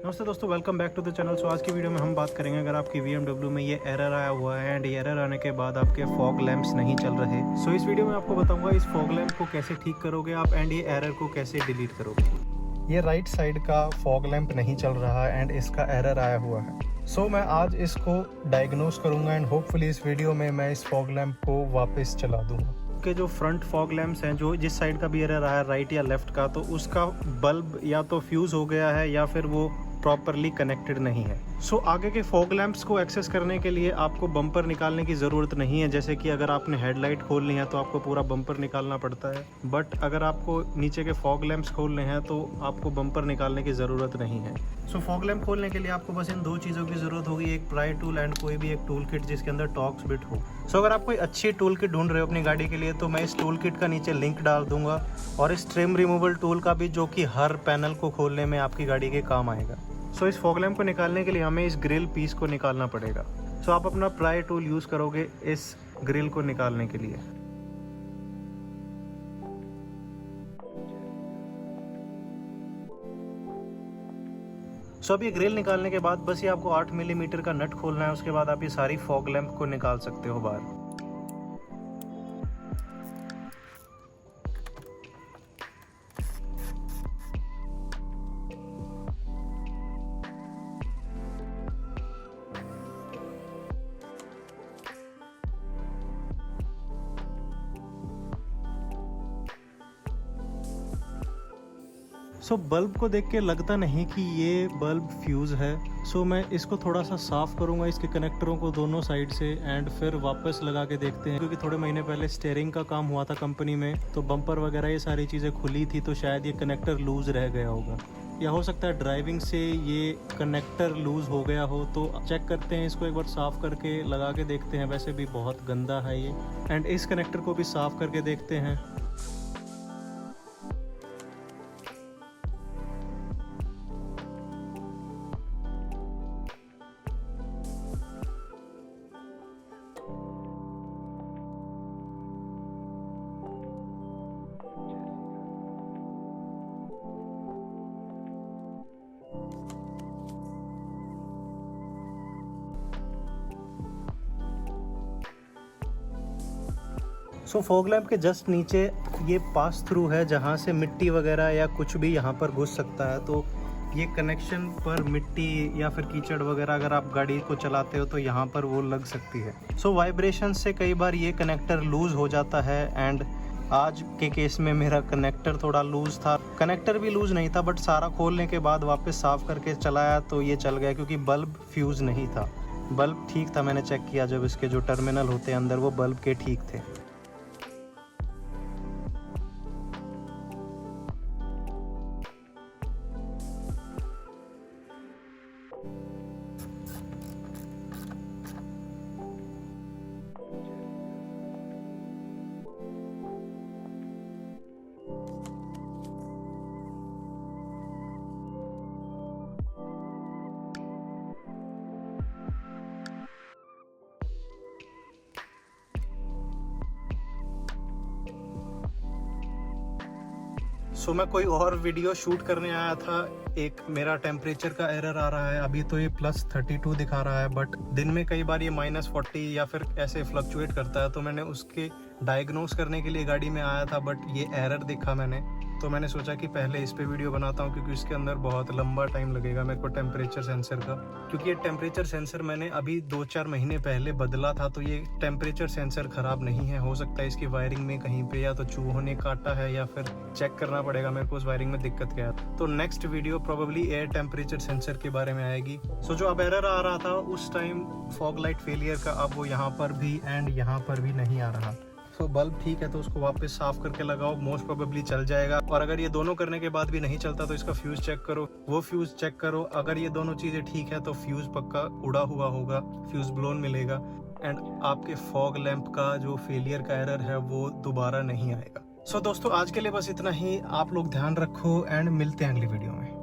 नमस्ते दोस्तों, welcome back to the channel. आज की वीडियो में हम बात करेंगे अगर आपकी BMW में ये एरर आया हुआ है एंड ये एरर आने के बाद आपके फॉग लैंप्स नहीं चल रहे। इस वीडियो में आपको बताऊंगा इस फॉग लैंप को कैसे ठीक करोगे आप एंड ये एरर को कैसे डिलीट करोगे। ये राइट साइड का फॉग लैंप नहीं चल रहा है एंड इसका एरर आया हुआ है। मैं आज इसको डायग्नोस करूंगा एंड होपफुली इस वीडियो में मैं इस फॉग लैंप को वापस चला दूंगा। के जो फ्रंट फॉग लैंप्स हैं, जो जिस साइड का भी एरर आया राइट या लेफ्ट का, तो उसका बल्ब या तो फ्यूज़ हो गया है या फिर वो प्रॉपरली कनेक्टेड नहीं है। आगे के फॉग लैंप्स को एक्सेस करने के लिए आपको बम्पर निकालने की ज़रूरत नहीं है। जैसे कि अगर आपने हेडलाइट खोलनी है तो आपको पूरा बम्पर निकालना पड़ता है, बट अगर आपको नीचे के फॉग लैंप्स खोलने हैं तो आपको बम्पर निकालने की ज़रूरत नहीं है। फॉग लैंप खोलने के लिए आपको बस इन दो चीज़ों की ज़रूरत होगी, एक प्रायर टूल एंड कोई भी एक टूल किट जिसके अंदर टॉर्क्स बिट हो। अगर आप कोई अच्छी टूल किट ढूंढ रहे हो अपनी गाड़ी के लिए तो मैं इस टूल किट का नीचे लिंक डाल दूंगा, और इस ट्रिम रिमूवल टूल का भी, जो कि हर पैनल को खोलने में आपकी गाड़ी के काम आएगा। इस फॉग लैंप को निकालने के लिए हमें इस ग्रिल पीस को निकालना पड़ेगा। आप अपना प्रायर टूल यूज़ करोगे इस ग्रिल को निकालने के लिए। अब ये ग्रिल निकालने के बाद बस ये आपको 8 मिलीमीटर का नट खोलना है। उसके बाद आप ये सारी फॉग लैंप को निकाल सकते हो बाहर। बल्ब को देख के लगता नहीं कि ये बल्ब फ्यूज़ है। मैं इसको थोड़ा सा साफ़ करूँगा, इसके कनेक्टरों को दोनों साइड से, एंड फिर वापस लगा के देखते हैं। क्योंकि थोड़े महीने पहले स्टीयरिंग का काम हुआ था कंपनी में, तो बम्पर वगैरह ये सारी चीज़ें खुली थी, तो शायद ये कनेक्टर लूज़ रह गया होगा, या हो सकता है ड्राइविंग से ये कनेक्टर लूज़ हो गया हो। तो चेक करते हैं, इसको एक बार साफ़ करके लगा के देखते हैं। वैसे भी बहुत गंदा है ये, एंड इस कनेक्टर को भी साफ़ करके देखते हैं। फॉग लैंप के जस्ट नीचे ये पास थ्रू है जहाँ से मिट्टी वगैरह या कुछ भी यहाँ पर घुस सकता है। तो ये कनेक्शन पर मिट्टी या फिर कीचड़ वगैरह अगर आप गाड़ी को चलाते हो तो यहाँ पर वो लग सकती है। वाइब्रेशन से कई बार ये कनेक्टर लूज़ हो जाता है, एंड आज के केस में मेरा कनेक्टर थोड़ा लूज़ था। कनेक्टर भी लूज़ नहीं था, बट सारा खोलने के बाद वापस साफ़ करके चलाया तो ये चल गया, क्योंकि बल्ब फ्यूज़ नहीं था। बल्ब ठीक था, मैंने चेक किया जब इसके जो टर्मिनल होते हैं अंदर वो बल्ब के ठीक थे। मैं कोई और वीडियो शूट करने आया था। एक मेरा टेम्परेचर का एरर आ रहा है, अभी तो ये +32 दिखा रहा है, बट दिन में कई बार ये -40 या फिर ऐसे फ्लक्चुएट करता है। तो मैंने उसके डायग्नोस करने के लिए गाड़ी में आया था, बट ये एरर दिखा मैंने, तो मैंने सोचा कि पहले इस पे वीडियो बनाता हूँ, क्योंकि इसके अंदर बहुत लंबा टाइम लगेगा मेरे को टेम्परेचर सेंसर का। क्योंकि ये टेम्परेचर सेंसर मैंने अभी 2-4 महीने पहले बदला था, तो ये टेम्परेचर सेंसर ख़राब नहीं है। हो सकता है इसकी वायरिंग में कहीं पे या तो चूहों ने काटा है, या फिर चेक करना पड़ेगा मेरे को उस वायरिंग में दिक्कत क्या है। तो next video probably air temperature sensor के बारे में आएगी। जो अब एरर आ रहा था उस टाइम फॉग लाइट फेलियर का, अब वो यहाँ पर भी एंड यहाँ पर भी नहीं आ रहा। बल्ब ठीक है तो उसको वापस साफ करके लगाओ, मोस्ट प्रोबेबली चल जाएगा। और अगर ये दोनों करने के बाद भी नहीं चलता तो इसका फ्यूज चेक करो, वो फ्यूज चेक करो। अगर ये दोनों चीजें ठीक है तो फ्यूज पक्का उड़ा हुआ होगा, फ्यूज ब्लोन मिलेगा, एंड आपके फॉग लैंप का जो फेलियर का एरर है वो दोबारा नहीं आएगा। दोस्तों आज के लिए बस इतना ही। आप लोग ध्यान रखो एंड मिलते हैं अगली वीडियो में।